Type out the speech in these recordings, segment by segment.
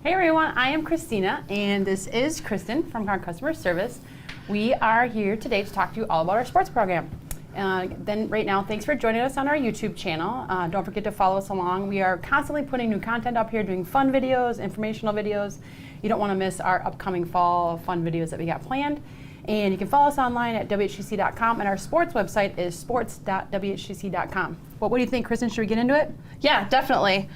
Hey everyone, I am Christina, and this is Kristen from our customer service. We are here today to talk to you all about our sports program. Then right now, thanks for joining us on our YouTube channel. Don't forget to follow us along. We are constantly putting new content up here, doing fun videos, informational videos. You don't want to miss our upcoming fall fun videos that we got planned. And you can follow us online at WHCC.com, and our sports website is sports.WHCC.com. What do you think, Kristen? Should we get into it? Yeah, definitely.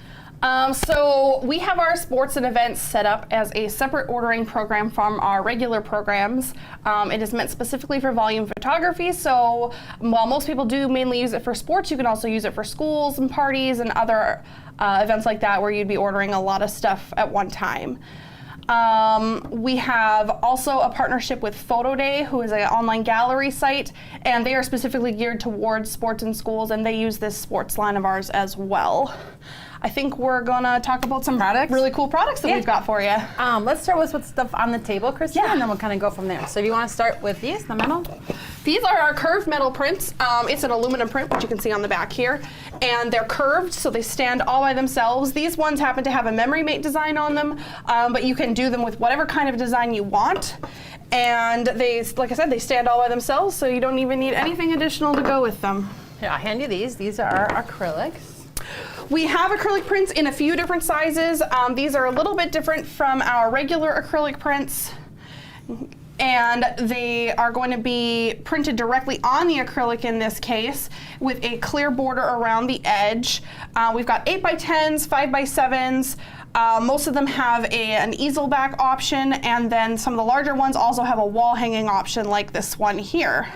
So we have our sports and events set up as a separate ordering program from our regular programs. It is meant specifically for volume photography, so while most people do mainly use it for sports, you can also use it for schools and parties and other events like that where you'd be ordering a lot of stuff at one time. We have also a partnership with Photo Day, who is an online gallery site, and they are specifically geared towards sports and schools, and they use this sports line of ours as well. I think we're gonna talk about some really cool products that we've got for you. Let's start with stuff on the table, Kristen, and then we'll kind of go from there. So if you want to start with these, the metal. These are our curved metal prints. It's an aluminum print, which you can see on the back here, and they're curved, so they stand all by themselves. These ones happen to have a memory mate design on them, but you can do them with whatever kind of design you want. And they, like I said, they stand all by themselves, so you don't even need anything additional to go with them. Here, I'll hand you these. These are our acrylics. We have acrylic prints in a few different sizes. These are a little bit different from our regular acrylic prints, and they are going to be printed directly on the acrylic in this case with a clear border around the edge. We've got 8x10s, 5x7s. Most of them have an easel back option, and then some of the larger ones also have a wall hanging option like this one here.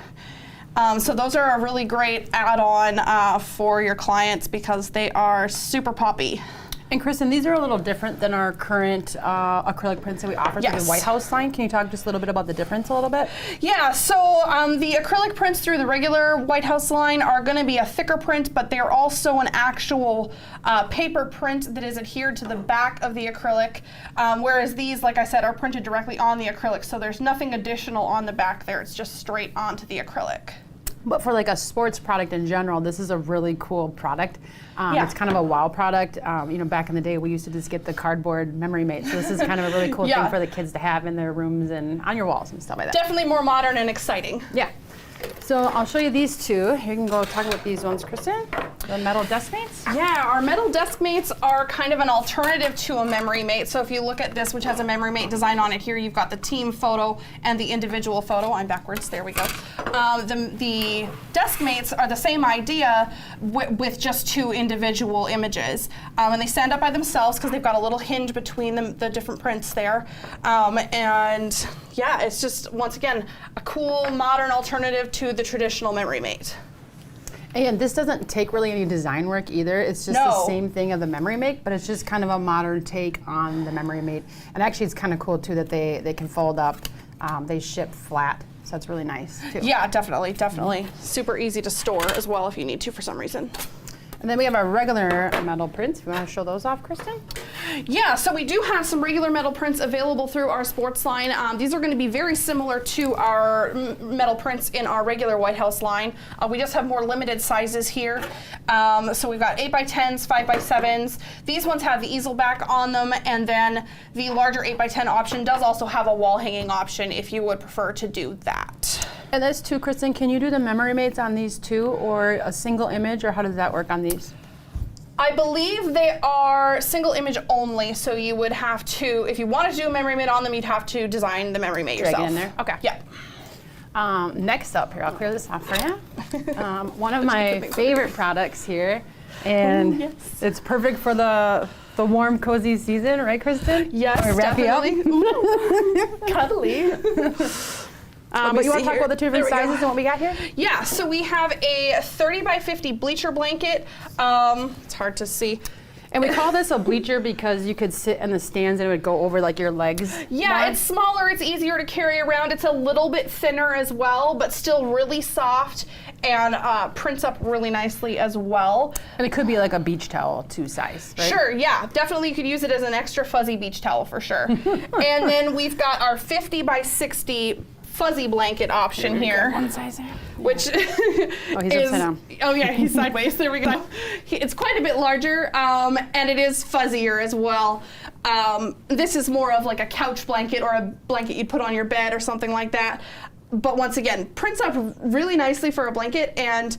So those are a really great add-on for your clients because they are super poppy. And Kristen, these are a little different than our current acrylic prints that we offer through the White House line. Can you talk just a little bit about the difference a little bit? Yeah, so the acrylic prints through the regular White House line are going to be a thicker print, but they're also an actual paper print that is adhered to the back of the acrylic, whereas these, like I said, are printed directly on the acrylic, so there's nothing additional on the back there. It's just straight onto the acrylic. But for like a sports product in general, this is a really cool product. It's kind of a wow product. You know, back in the day, we used to just get the cardboard memory mate. So this is kind of a really cool thing for the kids to have in their rooms and on your walls and stuff like that. Definitely more modern and exciting. Yeah. So I'll show you these two. You can go talk about these ones, Kristen. The metal desk mates? Yeah, our metal desk mates are kind of an alternative to a memory mate. So if you look at this, which has a memory mate design on it, here you've got the team photo and the individual photo. I'm backwards, there we go. The desk mates are the same idea with just two individual images. And they stand up by themselves because they've got a little hinge between them, the different prints there. And yeah, it's just, once again, a cool modern alternative to the traditional memory mate. And this doesn't take really any design work either. It's just the same thing of the memory mate, but it's just kind of a modern take on the memory mate. And actually it's kind of cool too that they can fold up. They ship flat, so that's really nice too. Yeah, definitely, definitely. Super easy to store as well if you need to for some reason. And then we have our regular metal prints. If you want to show those off, Kristen? Yeah, so we do have some regular metal prints available through our sports line. These are going to be very similar to our metal prints in our regular White House line. We just have more limited sizes here. So we've got 8x10s, 5x7s. These ones have the easel back on them, and then the larger 8x10 option does also have a wall hanging option if you would prefer to do that. And this too, Kristen, can you do the memory mates on these too, or a single image, or how does that work on these? I believe they are single image only, so you would have to, if you wanted to do a memory mate on them, you'd have to design the memory mate yourself. Drag it in there? Okay. Yeah. Next up here, I'll clear this off for you. One of my favorite products here, and it's perfect for the warm, cozy season, right, Kristen? Yes, definitely. Cuddly. But you want to talk about the two different sizes and what we got here? Yeah, so we have a 30 by 50 bleacher blanket. It's hard to see. And we call this a bleacher because you could sit in the stands and it would go over like your legs. Yeah, it's smaller, it's easier to carry around. It's a little bit thinner as well, but still really soft and prints up really nicely as well. And it could be like a beach towel too size, right? Sure, yeah, definitely you could use it as an extra fuzzy beach towel for sure. And then we've got our 50 by 60 fuzzy blanket option here. One size there. Which oh, he's upside down. Oh yeah, he's sideways. There we go. It's quite a bit larger, and it is fuzzier as well. This is more of like a couch blanket or a blanket you'd put on your bed or something like that. But once again, prints up really nicely for a blanket and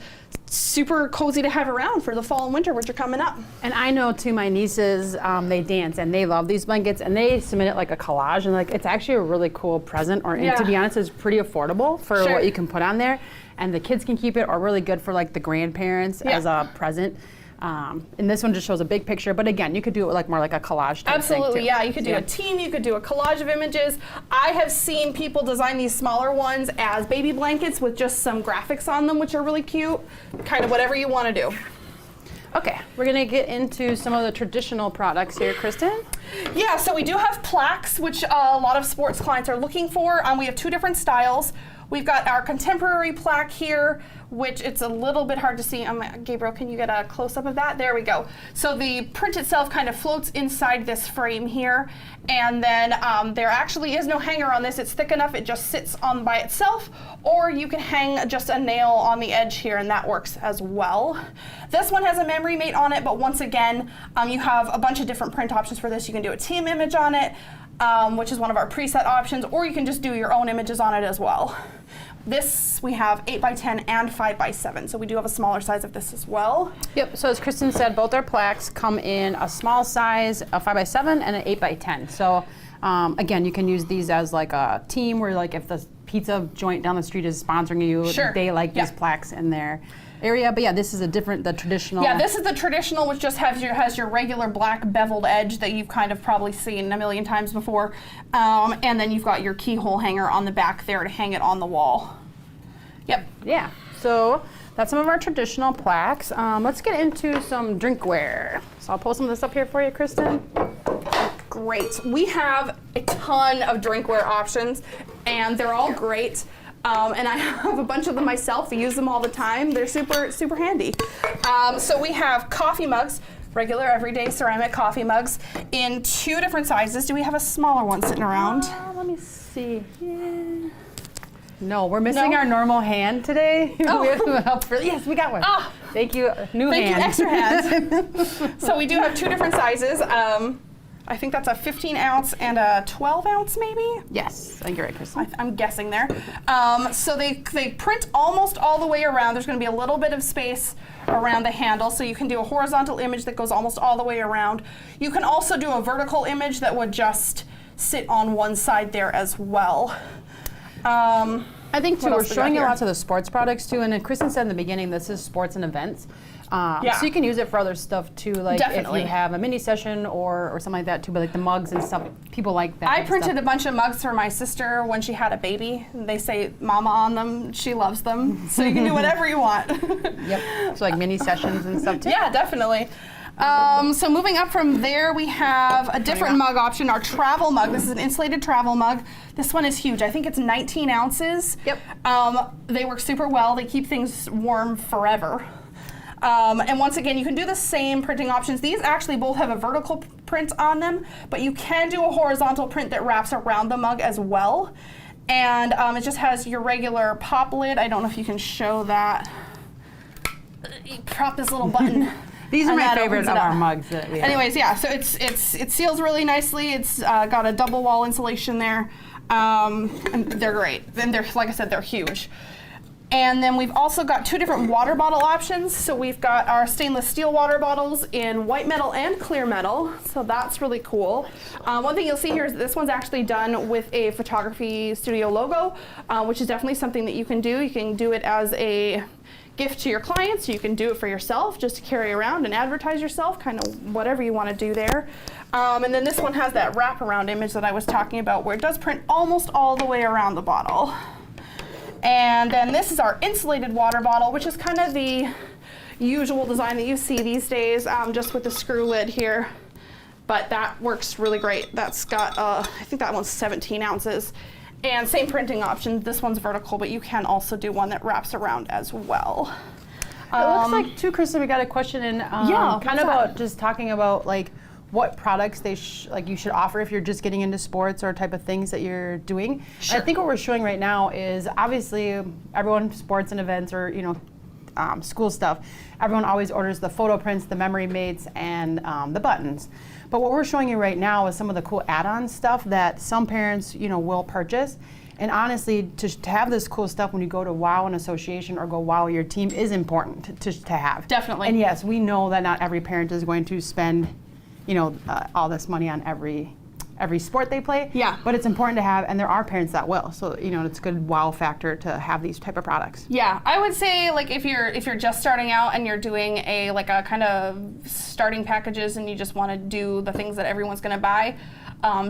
super cozy to have around for the fall and winter, which are coming up. And I know too, my nieces, they dance and they love these blankets and they submit it like a collage, and like it's actually a really cool present, and to be honest, it's pretty affordable for what you can put on there. And the kids can keep it, or really good for like the grandparents as a present. And this one just shows a big picture, but again, you could do it like more like a collage type Absolutely, thing too. yeah. You could do a team, you could do a collage of images. I have seen people design these smaller ones as baby blankets with just some graphics on them, which are really cute. Kind of whatever you want to do. Okay, we're gonna get into some of the traditional products here, Kristen. Yeah, so we do have plaques, which a lot of sports clients are looking for. We have two different styles. We've got our contemporary plaque here, which it's a little bit hard to see. Gabriel, can you get a close-up of that? There we go. So the print itself kind of floats inside this frame here, and then there actually is no hanger on this. It's thick enough, it just sits on by itself, or you can hang just a nail on the edge here, and that works as well. This one has a memory mate on it, but once again, you have a bunch of different print options for this. You can do a team image on it, which is one of our preset options, or you can just do your own images on it as well. This we have 8 by 10 and 5 by 7, so we do have a smaller size of this as well. Yep, so as Kristen said, both our plaques come in a small size, a 5 by 7 and an 8 by 10. So again, you can use these as like a team where like if the pizza joint down the street is sponsoring you, they like these plaques in their area. But yeah, this is the traditional. Yeah, this is the traditional, which just has your regular black beveled edge that you've kind of probably seen a million times before. And then you've got your keyhole hanger on the back there to hang it on the wall. Yep. Yeah, so that's some of our traditional plaques. Let's get into some drinkware. So I'll pull some of this up here for you, Kristen. Great. We have a ton of drinkware options, and they're all great. And I have a bunch of them myself. I use them all the time. They're super, super handy. So we have coffee mugs, regular everyday ceramic coffee mugs in two different sizes. Do we have a smaller one sitting around? Let me see. No, we're missing our normal hand today. Oh. We have to help for, yes, we got one. Ah. Thank you, Thank you, extra hands. So we do have two different sizes. I think that's a 15 ounce and a 12 ounce maybe? Yes, I think you're right, Kristen. I'm guessing there. So they print almost all the way around. There's going to be a little bit of space around the handle, so you can do a horizontal image that goes almost all the way around. You can also do a vertical image that would just sit on one side there as well. I think too, we're showing you lots of the sports products too, and Kristen said in the beginning, this is sports and events. So you can use it for other stuff too, like if you have a mini session or something like that too, but like the mugs and stuff, people like that. I printed a bunch of mugs for my sister when she had a baby. They say mama on them, she loves them, so you can do whatever you want. Yep, so like mini sessions and stuff too. Yeah, definitely. So moving up from there, we have a different mug option, our travel mug. This is an insulated travel mug. This one is huge. I think it's 19 ounces. Yep. They work super well. They keep things warm forever. And once again, you can do the same printing options. These actually both have a vertical print on them, but you can do a horizontal print that wraps around the mug as well. And it just has your regular pop lid. I don't know if you can show that. You prop this little button. These are my favorite of our mugs that we have. Anyways, yeah, so it seals really nicely. It's got a double wall insulation there. And they're great. And they're, like I said, they're huge. And then we've also got 2 different water bottle options. So we've got our stainless steel water bottles in white metal and clear metal. So that's really cool. One thing you'll see here is this one's actually done with a photography studio logo, which is definitely something that you can do. You can do it as a gift to your clients. You can do it for yourself, just to carry around and advertise yourself, kind of whatever you want to do there. And then this one has that wraparound image that I was talking about, where it does print almost all the way around the bottle. And then this is our insulated water bottle, which is kind of the usual design that you see these days, just with the screw lid here. But that works really great. That's got, I think that one's 17 ounces. And same printing option. This one's vertical, but you can also do one that wraps around as well. It looks like, too, Kristen, we got a question in, kind of about just talking about, like, what products you should offer if you're just getting into sports or type of things that you're doing. Sure. I think what we're showing right now is obviously everyone, sports and events, or school stuff, everyone always orders the photo prints, the memory mates, and the buttons. But what we're showing you right now is some of the cool add-on stuff that some parents will purchase. And honestly, to have this cool stuff when you go to WOW an association or go WOW your team is important to have. Definitely. And yes, we know that not every parent is going to spend all this money on every sport they play. Yeah. But it's important to have, and there are parents that will. So it's a good wow factor to have these type of products. Yeah, I would say, like, if you're just starting out and you're doing a kind of starting packages and you just want to do the things that everyone's going to buy,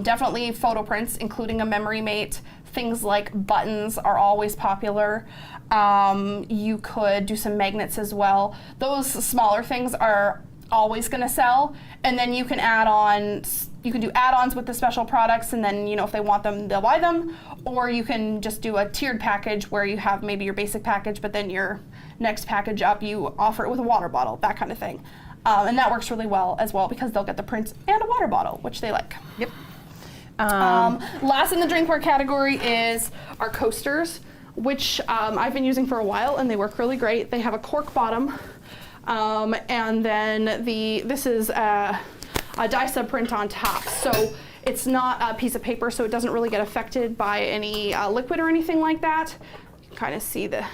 definitely photo prints, including a memory mate. Things like buttons are always popular. You could do some magnets as well. Those smaller things are always going to sell, and then you can do add-ons with the special products, and then if they want them, they'll buy them, or you can just do a tiered package where you have maybe your basic package, but then your next package up you offer it with a water bottle, that kind of thing. And that works really well as well, because they'll get the prints and a water bottle, which they like. Yep. Last in the drinkware category is our coasters, which I've been using for a while, and they work really great. They have a cork bottom. And then this is a dye sub print on top. So it's not a piece of paper, so it doesn't really get affected by any liquid or anything like that. You can kind of see there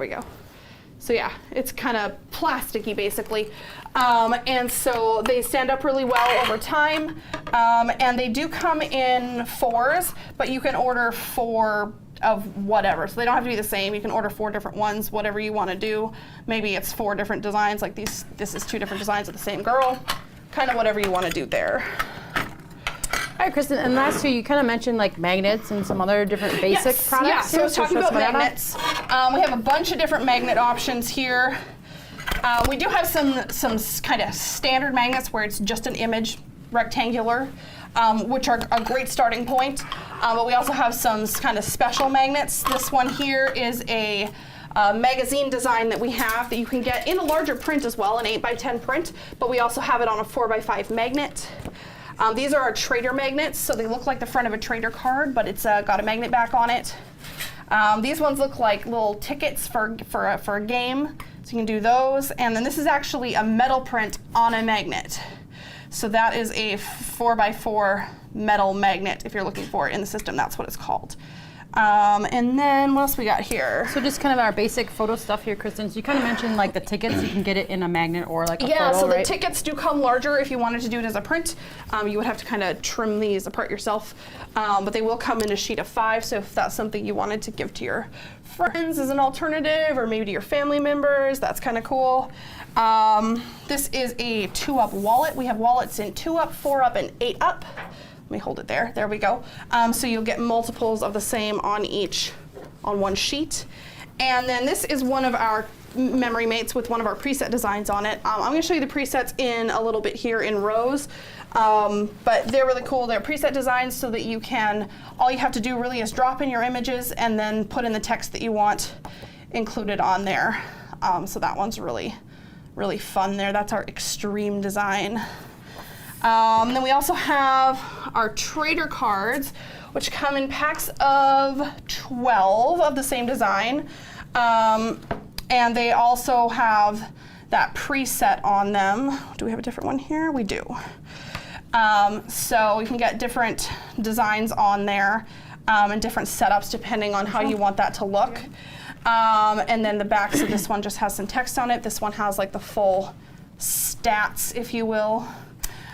we go. So yeah, it's kind of plasticky basically. And so they stand up really well over time. And they do come in 4s, but you can order 4 of whatever. So they don't have to be the same. You can order 4 different ones, whatever you want to do. Maybe it's 4 different designs, like this is 2 different designs of the same girl. Kind of whatever you want to do there. All right, Kristen, and last year you kind of mentioned like magnets and some other different basic products. Yeah, so I was talking about magnets. We have a bunch of different magnet options here. We do have some kind of standard magnets where it's just an image, rectangular, which are a great starting point. But we also have some kind of special magnets. This one here is a magazine design that we have that you can get in a larger print as well, an 8x10 print, but we also have it on a 4x5 magnet. These are our trader magnets, so they look like the front of a trader card, but it's got a magnet back on it. These ones look like little tickets for a game, so you can do those. And then this is actually a metal print on a magnet. So that is a 4x4 metal magnet. If you're looking for it in the system, that's what it's called. And then what else we got here? So just kind of our basic photo stuff here, Kristen. So you kind of mentioned like the tickets, you can get it in a magnet or like a photo, so the right? tickets do come larger. If you wanted to do it as a print, you would have to kind of trim these apart yourself. But they will come in a sheet of 5, so if that's something you wanted to give to your friends as an alternative, or maybe to your family members, that's kind of cool. This is a 2-up wallet. We have wallets in 2-up, 4-up, and 8-up. Let me hold it there. There we go. So you'll get multiples of the same on one sheet. And then this is one of our memory mates with one of our preset designs on it. I'm going to show you the presets in a little bit here in rows. But they're really cool. They're preset designs so that you can, all you have to do really is drop in your images and then put in the text that you want included on there. So that one's really, really fun there. That's our extreme design. Then we also have our trader cards, which come in packs of 12 of the same design. And they also have that preset on them. Do we have a different one here? We do. So you can get different designs on there. and different setups depending on how you want that to look. And then the back, so this one just has some text on it. This one has like the full stats, if you will.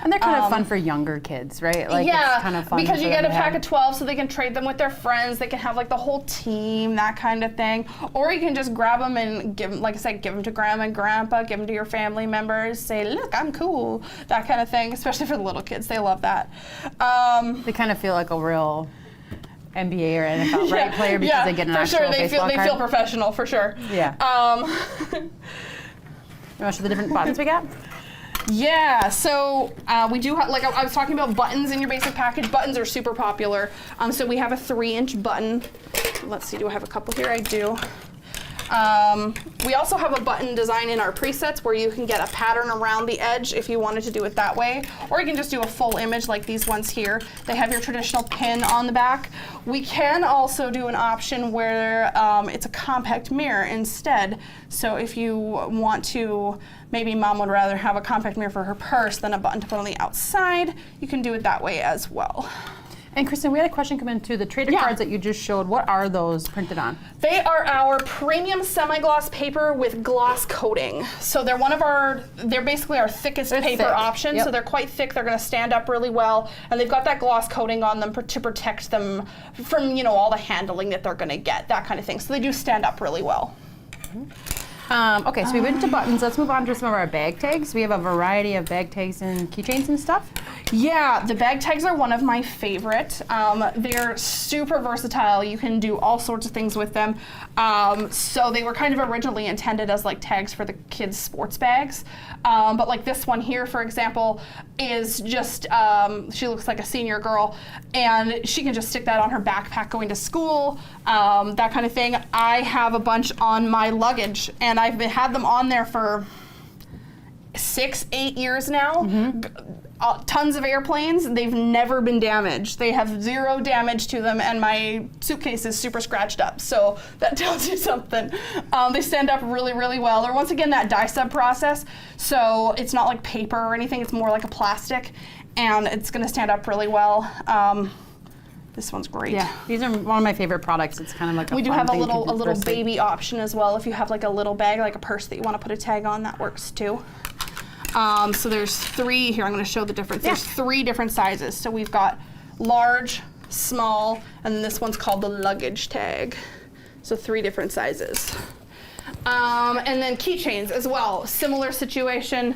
And they're kind of fun for younger kids, right? Like yeah, it's kind of fun because you for get them a to pack have. of 12 so they can trade them with their friends. They can have like the whole team, that kind of thing. Or you can just grab them and give them, like I said, give them to grandma and grandpa, give them to your family members, say, look, I'm cool, that kind of thing, especially for the little kids. They love that. They kind of feel like a real NBA or NFL right player because they get an actual for sure. baseball They card. feel professional, for sure. Yeah. You want to show the different buttons we got? Yeah, so we do have, like I was talking about buttons in your basic package. Buttons are super popular. So we have a 3-inch button. Let's see, do I have a couple here? I do. We also have a button design in our presets where you can get a pattern around the edge if you wanted to do it that way. Or you can just do a full image like these ones here. They have your traditional pin on the back. We can also do an option where it's a compact mirror instead. So if you want to, maybe mom would rather have a compact mirror for her purse than a button to put on the outside, you can do it that way as well. And Kristen, we had a question come in too. The trader cards that you just showed, what are those printed on? They are our premium semi-gloss paper with gloss coating. So they're they're basically our thickest paper option. Yep. So they're quite thick, they're gonna stand up really well, and they've got that gloss coating on them to protect them from, all the handling that they're gonna get, that kind of thing. So they do stand up really well. Okay, so we went to buttons. Let's move on to some of our bag tags. We have a variety of bag tags and keychains and stuff. Yeah, the bag tags are one of my favorite. They're super versatile. You can do all sorts of things with them. So they were kind of originally intended as like tags for the kids' sports bags. But like this one here, for example, is just, she looks like a senior girl, and she can just stick that on her backpack going to school, that kind of thing. I have a bunch on my luggage, and I've had them on there for 6-8 years now. Tons of airplanes, they've never been damaged. They have 0 damage to them, and my suitcase is super scratched up, so that tells you something. They stand up really, really well. They're once again that dye sub process, so it's not like paper or anything, it's more like a plastic, and it's gonna stand up really well. This one's great. Yeah, these are one of my favorite products. It's kind of like we do have a little baby option as well. If you have like a little bag, like a purse that you want to put a tag on, that works too. So there's 3 here. I'm going to show the difference. There's 3 different sizes. So we've got large, small, and then this one's called the luggage tag. So 3 different sizes. And then keychains as well. Similar situation.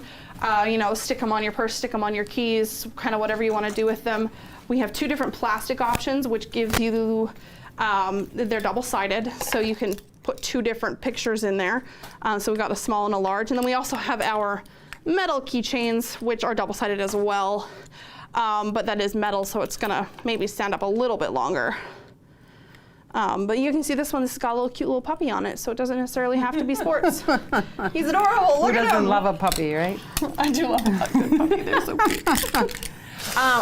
Stick them on your purse, stick them on your keys, kind of whatever you want to do with them. We have 2 different plastic options, which gives you, they're double-sided, so you can put 2 different pictures in there. So we've got a small and a large. And then we also have our metal keychains, which are double-sided as well. But that is metal, so it's gonna maybe stand up a little bit longer. But you can see this one, this has got a little cute little puppy on it, so it doesn't necessarily have to be sports. He's adorable, look at him. Who doesn't love a puppy, right? I do love a good puppy, they're so cute.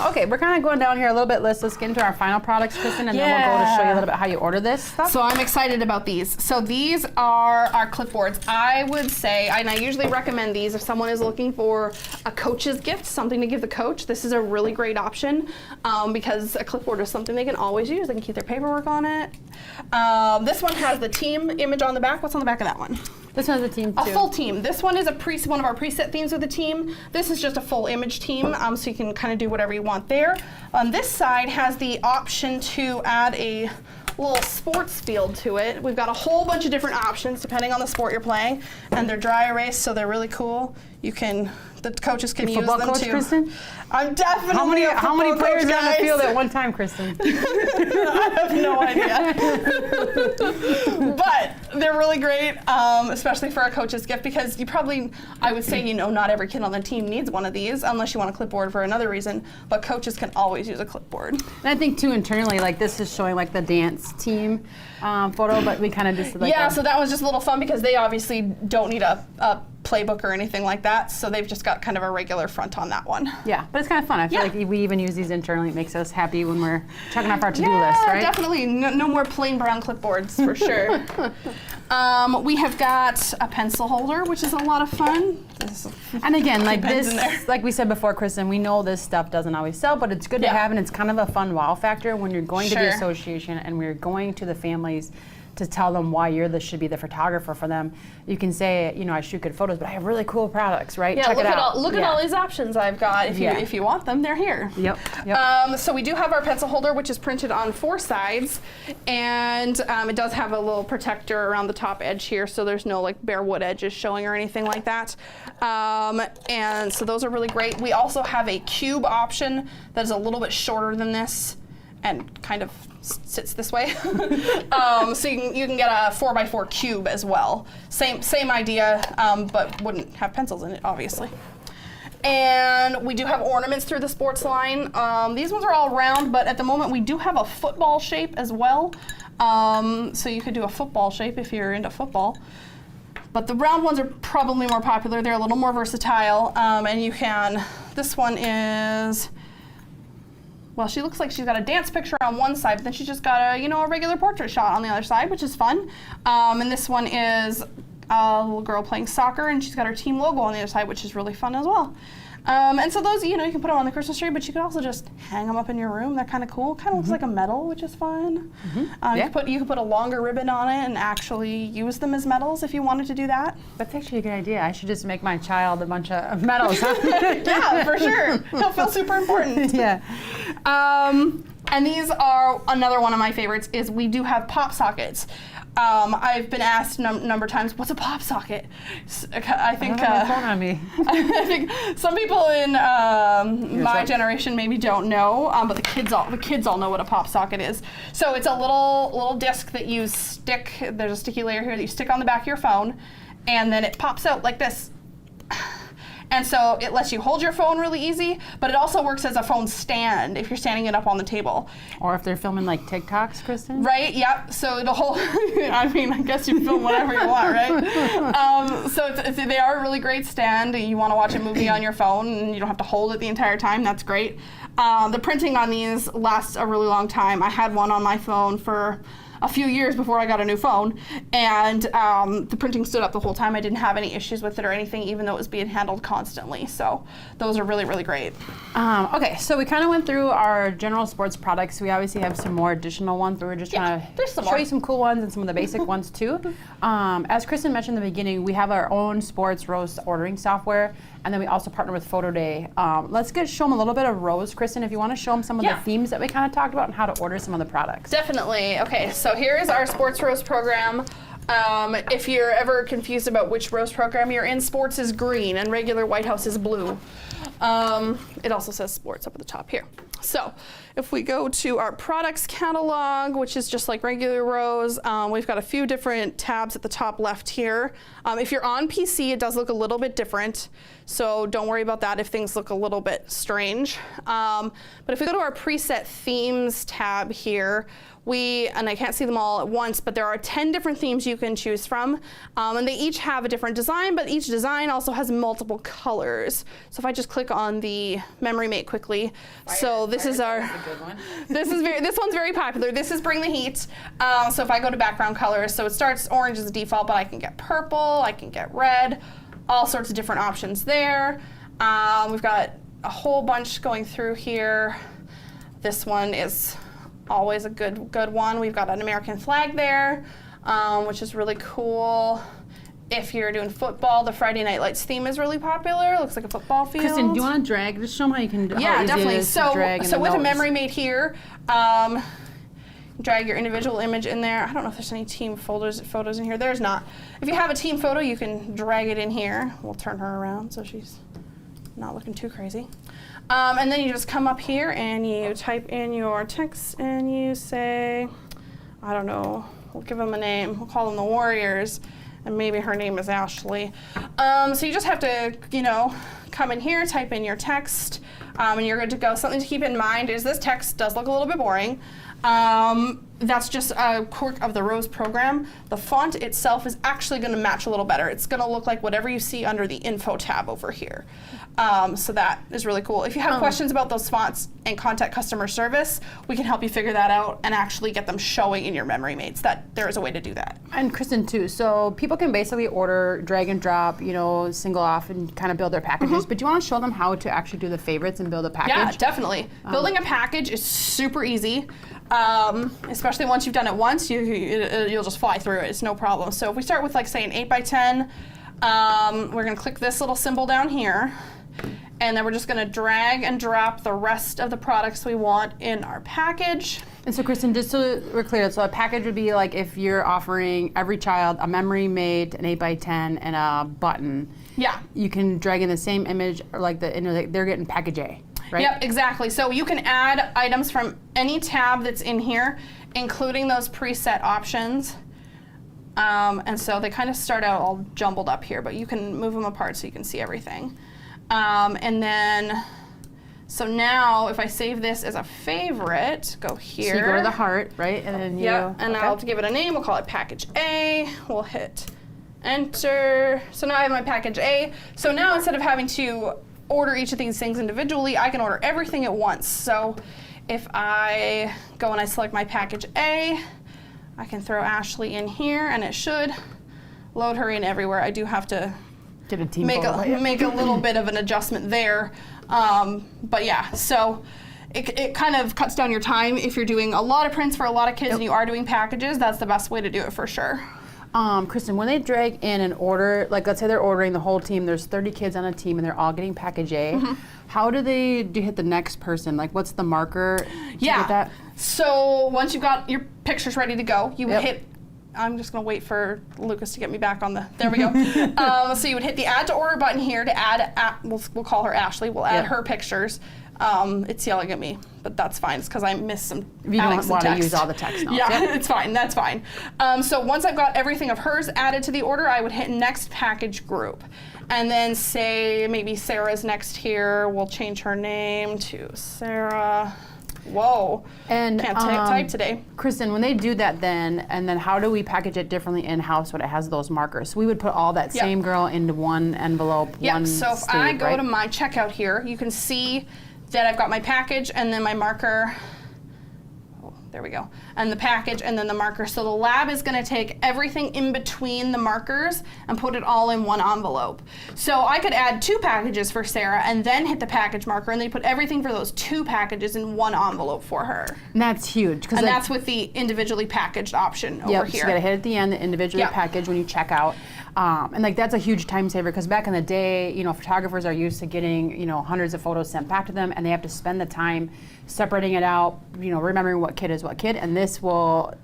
Okay, we're kind of going down here a little bit. Let's get into our final products, Kristen, and then we'll go to show you a little bit how you order this stuff. So I'm excited about these. So these are our clipboards. I would say, and I usually recommend these if someone is looking for a coach's gift, something to give the coach. This is a really great option because a clipboard is something they can always use. They can keep their paperwork on it. This one has the team image on the back. What's on the back of that one? This one's a team too. A full team. This one is one of our preset themes with the team. This is just a full image team, so you can kind of do whatever you want there. On this side has the option to add a little sports field to it. We've got a whole bunch of different options depending on the sport you're playing, and they're dry erase, so they're really cool. The coaches can use them football coach, too. Kristen? I'm definitely How many players are on the field at one time, Kristen? I have no idea. But they're really great, especially for a coach's gift, because I would say, not every kid on the team needs one of these unless you want a clipboard for another reason, but coaches can always use a clipboard. And I think too internally, like this is showing like the dance team photo, but we kind of just like so that was just a little fun because they obviously don't need a playbook or anything like that. So they've just got kind of a regular front on that one. Yeah, but it's kind of fun. I feel like we even use these internally. It makes us happy when we're checking off our to-do list, right? Definitely. No more plain brown clipboards for sure. We have got a pencil holder, which is a lot of fun. And again, like this, like we said before, Kristen, we know this stuff doesn't always sell, but it's good to have, and it's kind of a fun wow factor when you're going to the association and we're going to the families to tell them why should be the photographer for them. You can say, you know, I shoot good photos, but I have really cool products, right? Yeah, check it out. Look at all these options I've got. If you want them, they're here. Yep. So we do have our pencil holder, which is printed on 4 sides, and it does have a little protector around the top edge here, so there's no like bare wood edges showing or anything like that. And so those are really great. We also have a cube option that is a little bit shorter than this and kind of sits this way. So you can get a 4x4 cube as well. Same idea, but wouldn't have pencils in it, obviously. And we do have ornaments through the sports line. These ones are all round, but at the moment we do have a football shape as well. So you could do a football shape if you're into football. But the round ones are probably more popular. They're a little more versatile, and you can, this one is, well, she looks like she's got a dance picture on one side, but then she's just got a regular portrait shot on the other side, which is fun. And this one is a little girl playing soccer, and she's got her team logo on the other side, which is really fun as well. And so those, you can put them on the Christmas tree, but you could also just hang them up in your room. They're kind of cool. Kind of looks like a medal, which is fun. You could put a longer ribbon on it and actually use them as medals if you wanted to do that. That's actually a good idea. I should just make my child a bunch of medals. Yeah, for sure. He'll feel super important. Yeah. And these are another one of my favorites. Is we do have pop sockets. I've been asked a number of times, what's a pop socket? I think my phone on me. I think some people in my generation maybe don't know, but the kids all know what a pop socket is. So it's a little disc that you stick. There's a sticky layer here that you stick on the back of your phone, and then it pops out like this. And so it lets you hold your phone really easy, but it also works as a phone stand if you're standing it up on the table. Or if they're filming like TikToks, Kristen. Right, yep. So the whole, I guess you film whatever you want, right? So they are a really great stand. You want to watch a movie on your phone and you don't have to hold it the entire time. That's great. The printing on these lasts a really long time. I had one on my phone for a few years before I got a new phone, and the printing stood up the whole time. I didn't have any issues with it or anything, even though it was being handled constantly. So those are really, really great. Okay, so we kind of went through our general sports products. We obviously have some more additional ones, but we're just trying to show you some cool ones and some of the basic ones too. As Kristen mentioned in the beginning, we have our own sports rose ordering software, and then we also partner with Photo Day. Let's show them a little bit of Rose, Kristen, if you want to show them some of the themes that we kind of talked about and how to order some of the products. Definitely. Okay, so here is our Sports Rose program. If you're ever confused about which Rose program you're in, sports is green and regular White House is blue. It also says sports up at the top here. So if we go to our products catalog, which is just like regular Rose, we've got a few different tabs at the top left here. If you're on PC, it does look a little bit different, so don't worry about that if things look a little bit strange. But if we go to our preset themes tab here, and I can't see them all at once, but there are 10 different themes you can choose from, and they each have a different design, but each design also has multiple colors. So if I just click on the memory mate quickly, so this is our, this one's very popular. This is Bring the Heat. So if I go to background colors, so it starts orange as the default, but I can get purple, I can get red, all sorts of different options there. We've got a whole bunch going through here. This one is always a good one. We've got an American flag there, which is really cool. If you're doing football, the Friday Night Lights theme is really popular. It looks like a football field. Kristen, do you want to drag? Just show them how you can. Yeah, definitely. So with a memory mate here, drag your individual image in there. I don't know if there's any team photos in here. There's not. If you have a team photo, you can drag it in here. We'll turn her around so she's not looking too crazy. And then you just come up here and you type in your text and you say, I don't know, we'll give them a name. We'll call them the Warriors, and maybe her name is Ashley. So you just have to, come in here, type in your text, and you're good to go. Something to keep in mind is this text does look a little bit boring. That's just a quirk of the Rose program. The font itself is actually going to match a little better. It's going to look like whatever you see under the info tab over here. So that is really cool. If you have questions about those fonts and contact customer service, we can help you figure that out and actually get them showing in your memory mates. That there is a way to do that. And Kristen too, so people can basically order, drag and drop, single off and kind of build their packages, but do you want to show them how to actually do the favorites and build a package? Yeah, definitely. Building a package is super easy. Especially once you've done it once, you'll just fly through it. It's no problem. So if we start with, like, say, an 8x10, we're going to click this little symbol down here, and then we're just going to drag and drop the rest of the products we want in our package. And so, Kristen, just so we're clear, so a package would be like if you're offering every child a memory mate, an 8x10, and a button. Yeah. You can drag in the same image, or like they're getting package A. Right? Yep, exactly. So you can add items from any tab that's in here, including those preset options. And so they kind of start out all jumbled up here, but you can move them apart so you can see everything. And then, so now if I save this as a favorite, go here. So you go to the heart, right? And then and I'll give it a name. We'll call it package A. We'll hit enter. So now I have my package A. So now instead of having to order each of these things individually, I can order everything at once. So if I go and I select my package A, I can throw Ashley in here and it should load her in everywhere. I do have to get a team make a little bit of an adjustment there. But yeah, so it kind of cuts down your time. If you're doing a lot of prints for a lot of kids and you are doing packages, that's the best way to do it for sure. Kristen, when they drag in an order, like let's say they're ordering the whole team, there's 30 kids on a team and they're all getting package A, how do they hit the next person? Like what's the marker to get that? So once you've got your pictures ready to go, you would hit, I'm just gonna wait for Lucas to get me back on there we go. So you would hit the add to order button here to add, we'll call her Ashley, we'll add her pictures. It's yelling at me, but that's fine. It's because I missed some You don't want to use all the text now. Yeah, it's fine. That's fine. So once I've got everything of hers added to the order, I would hit next package group. And then say maybe Sarah's next here. We'll change her name to Sarah. Whoa. And can't type today. Kristen, when they do that and then how do we package it differently in-house when it has those markers? So we would put all that same girl into one envelope, one so if sleeve, I go to my checkout here, you can see that I've got my package and then my marker. Oh, there we go. And the package and then the marker. So the lab is going to take everything in between the markers and put it all in one envelope. So I could add 2 packages for Sarah and then hit the package marker and then put everything for those 2 packages in one envelope for her. And that's huge. And that's with the individually pagged option over here. So you got to hit at the end, the individually packaged when you check out. And like that's a huge time saver because back in the day, photographers are used to getting, hundreds of photos sent back to them and they have to spend the time separating it out, remembering what kid is what kid. And this will,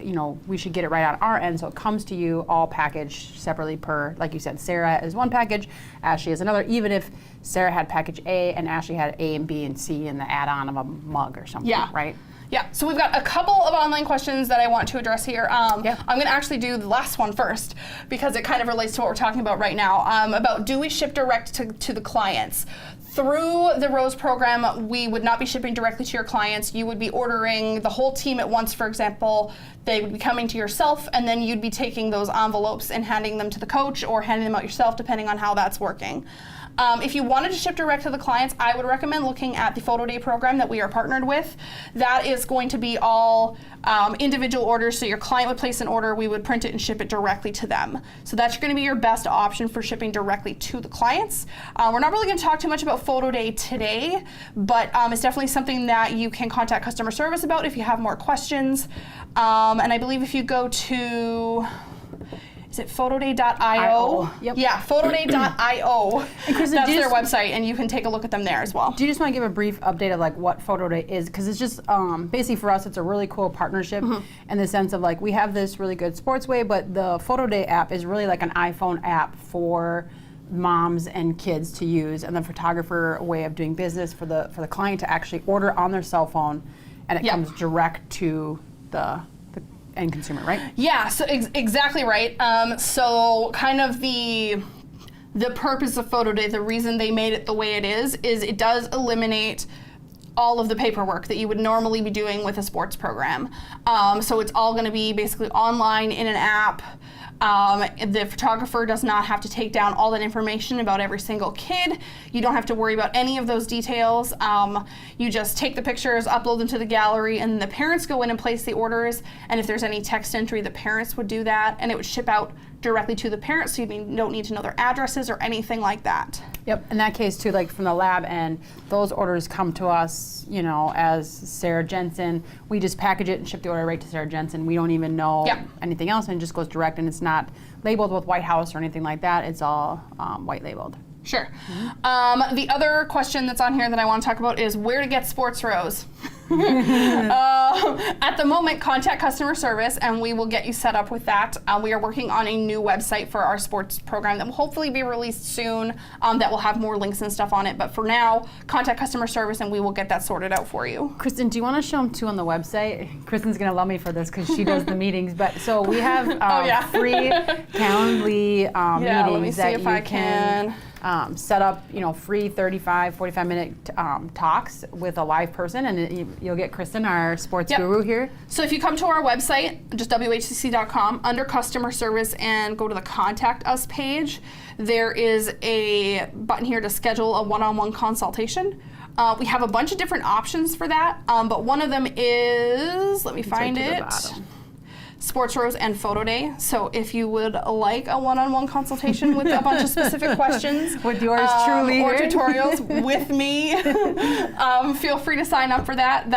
we should get it right on our end so it comes to you all packaged separately per, like you said, Sarah is one package, Ashley is another, even if Sarah had package A and Ashley had A and B and C in the add-on of a mug or something, right? Yeah, so we've got a couple of online questions that I want to address here. I'm going to actually do the last one first because it kind of relates to what we're talking about right now, about do we ship direct to the clients? Through the Rose program, we would not be shipping directly to your clients. You would be ordering the whole team at once, for example. They would be coming to yourself, and then you'd be taking those envelopes and handing them to the coach or handing them out yourself, depending on how that's working. If you wanted to ship direct to the clients, I would recommend looking at the Photo Day program that we are partnered with. That is going to be all individual orders, so your client would place an order, we would print it and ship it directly to them. So that's going to be your best option for shipping directly to the clients. We're not really going to talk too much about Photo Day today, but it's definitely something that you can contact customer service about if you have more questions. And I believe if you go to, is it photoday.io? Yeah, photoday.io. That's their website, and you can take a look at them there as well. Do you just want to give a brief update of like what Photo Day is? Because it's just basically for us, it's a really cool partnership in the sense of like we have this really good sportsway, but the Photo Day app is really like an iPhone app for moms and kids to use, and the photographer way of doing business for the client to actually order on their cell phone, and it comes direct to the end consumer, right? Yeah, so exactly right. So kind of the the purpose of photo day, the reason they made it the way it is it does eliminate all of the paperwork that you would normally be doing with a sports program. So it's all going to be basically online in an app. The photographer does not have to take down all that information about every single kid. You don't have to worry about any of those details. You just take the pictures, upload them to the gallery, and the parents go in and place the orders. And if there's any text entry, the parents would do that, and it would ship out directly to the parents, so you don't need to know their addresses or anything like that. Yep, in that case too, like from the lab end, those orders come to us, you know, as Sarah Jensen. We just package it and ship the order right to Sarah Jensen. We don't even know anything else, and it just goes direct, and it's not labeled with White House or anything like that. It's all white labeled. Sure. The other question that's on here that I want to talk about is where to get sports rose. At the moment, contact customer service and we will get you set up with that. We are working on a new website for our sports program that will hopefully be released soon, that will have more links and stuff on it. But for now, contact customer service and we will get that sorted out for you. Kristen, do you want to show them too on the website? Kristen's going to love me for this because she does the meetings. But so we have free Calendly meetings let me see that if you I can set up, you know, free 35, 45-minute talks with a live person, and you'll get Kristen, our sports guru here. So if you come to our website, just WHCC.com, under customer service and go to the contact us page, there is a button here to schedule a one-on-one consultation. We have a bunch of different options for that, but one of them is, let me find it. Sports Rose and Photo Day. So if you would like a one-on-one consultation with a bunch of specific questions with yours truly or tutorials with me, feel free to sign up for that.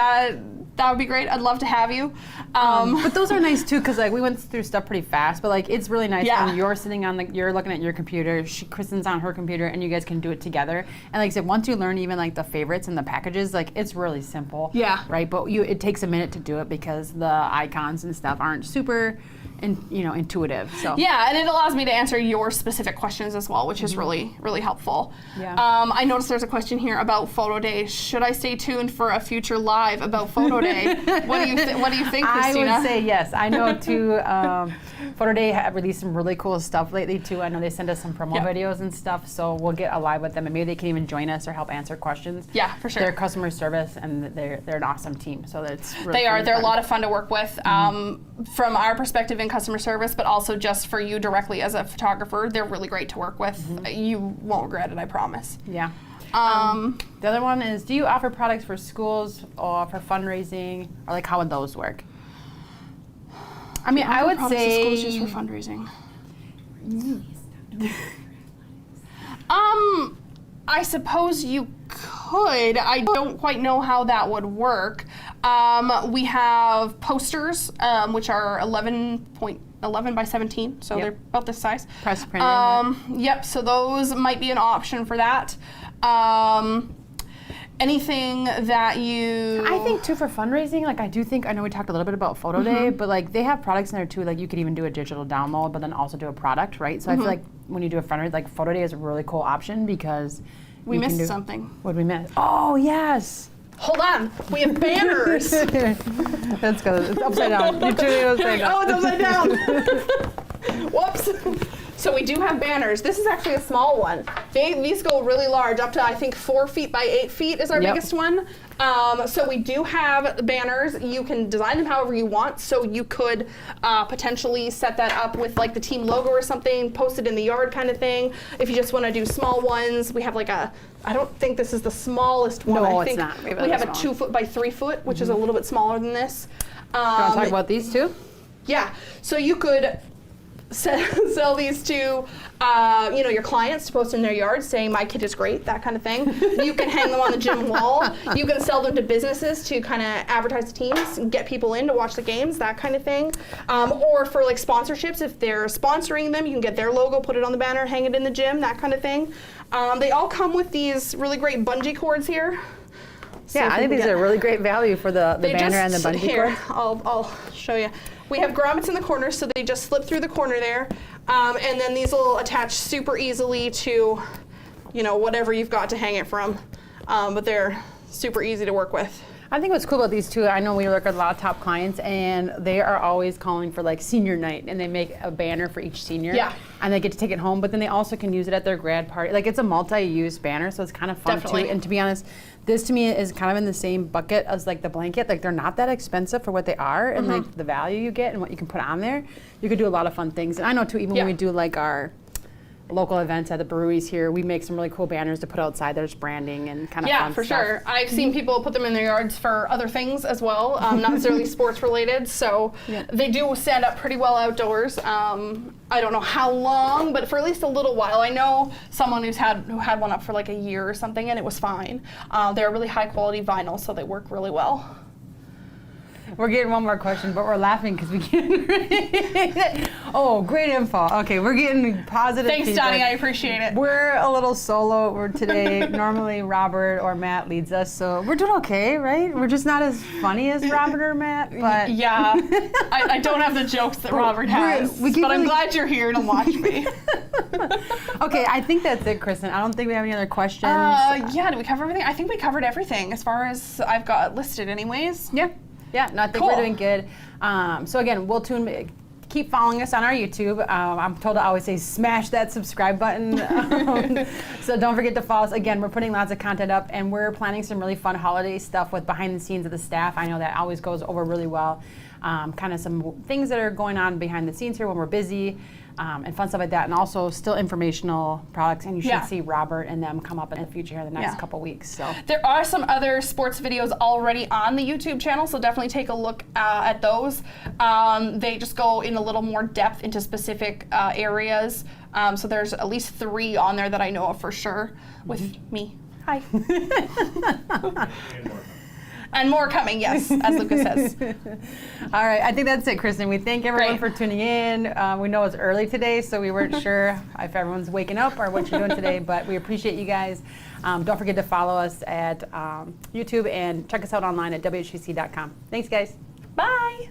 That would be great. I'd love to have you. But those are nice too, because like we went through stuff pretty fast. But like it's really nice when you're sitting on you're looking at your computer, Kristen's on her computer, and you guys can do it together. And like I said, once you learn even like the favorites and the packages, like it's really simple. Yeah. Right. But it takes a minute to do it because the icons and stuff aren't super, intuitive. So yeah, and it allows me to answer your specific questions as well, which is really, really helpful. Yeah. I noticed there's a question here about Photo Day. Should I stay tuned for a future live about Photo Day? What do you think, Christina? I would say yes. I know too. Photo Day have released some really cool stuff lately too. I know they send us some promo videos and stuff, so we'll get a live with them, and maybe they can even join us or help answer questions. Yeah, for sure. They're customer service, and they're an awesome team. So that's really they are. They're fun. A lot of fun to work with. From our perspective in customer service, but also just for you directly as a photographer, they're really great to work with. You won't regret it, I promise. Yeah. The other one is, do you offer products for schools or for fundraising, or like how would those work? I mean, I would say schools just for fundraising. I suppose you could. I don't quite know how that would work. We have posters, which are 11 by 17, so they're about this size. Press printing. Yep, so those might be an option for that. Anything that you... I think too for fundraising, like I know we talked a little bit about Photo Day, but like they have products in there too, like you could even do a digital download, but then also do a product, right? So I feel like when you do a fundraiser, like Photo Day is a really cool option because we missed something. What did we miss? Oh, yes. Hold on, we have banners. Let's go. It's upside down. You turn it upside down. Oh, it's upside down. Whoops. So we do have banners. This is actually a small one. These go really large, up to I think 4 feet by 8 feet is our biggest one. So we do have banners. You can design them however you want. So you could potentially set that up with like the team logo or something, post it in the yard kind of thing. If you just want to do small ones, we have like I don't think this is the smallest one. No, I think it's not. we have a 2 foot by 3 foot, which is a little bit smaller than this. Do you want to talk about these two? Yeah. So you could sell these to your clients to post in their yards saying my kid is great, that kind of thing. You can hang them on the gym wall. You can sell them to businesses to kind of advertise the teams and get people in to watch the games, that kind of thing. Or for like sponsorships, if they're sponsoring them, you can get their logo, put it on the banner, hang it in the gym, that kind of thing. They all come with these really great bungee cords here. Yeah, I think these are really great value for the banner and the bungee cords. I'll show you. We have grommets in the corner, so they just slip through the corner there. And then these will attach super easily to, whatever you've got to hang it from. But they're super easy to work with. I think what's cool about these two, I know we work with a lot of top clients, and they are always calling for like senior night, and they make a banner for each senior. Yeah. And they get to take it home, but then they also can use it at their grad party. Like, it's a multi-use banner, so it's kind of fun Definitely. too. And to be honest, this to me is kind of in the same bucket as like the blanket. Like, they're not that expensive for what they are, and like the value you get and what you can put on there. You could do a lot of fun things. And I know too, even when we do like our local events at the breweries here, we make some really cool banners to put outside. There's branding and kind of Yeah, fun for stuff. sure. I've seen people put them in their yards for other things as well, not necessarily sports related. So they do stand up pretty well outdoors. I don't know how long, but for at least a little while. I know someone who had one up for like a year or something, and it was fine. They're really high quality vinyl, so they work really well. We're getting one more question, but we're laughing because we get oh, great info. Okay, we're getting positive Thanks, feedback. Donnie. I appreciate it. We're a little solo today. Normally, Robert or Matt leads us, so we're doing okay, right? We're just not as funny as Robert or Matt, but Yeah, I don't have the jokes that Robert has, but I'm glad you're here to watch me. Okay, I think that's it, Kristen. I don't think we have any other questions. Yeah, did we cover everything? I think we covered everything as far as I've got listed anyways. Yeah, no, I think we're doing good. So again, keep following us on our YouTube. I'm told to always say smash that subscribe button. So don't forget to follow us. Again, we're putting lots of content up, and we're planning some really fun holiday stuff with behind the scenes of the staff. I know that always goes over really well. Kind of some things that are going on behind the scenes here when we're busy. And fun stuff like that, and also still informational products, and you should see Robert and them come up in the future here in the next couple weeks. So there are some other sports videos already on the YouTube channel, so definitely take a look at those. They just go in a little more depth into specific areas. So there's at least 3 on there that I know of for sure with me. Hi. And more coming, yes, as Lucas says. All right, I think that's it, Kristen. We thank everyone for tuning in. We know it's early today, so we weren't sure if everyone's waking up or what you're doing today, but we appreciate you guys. Don't forget to follow us at YouTube and check us out online at WHCC.com. Thanks, guys. Bye.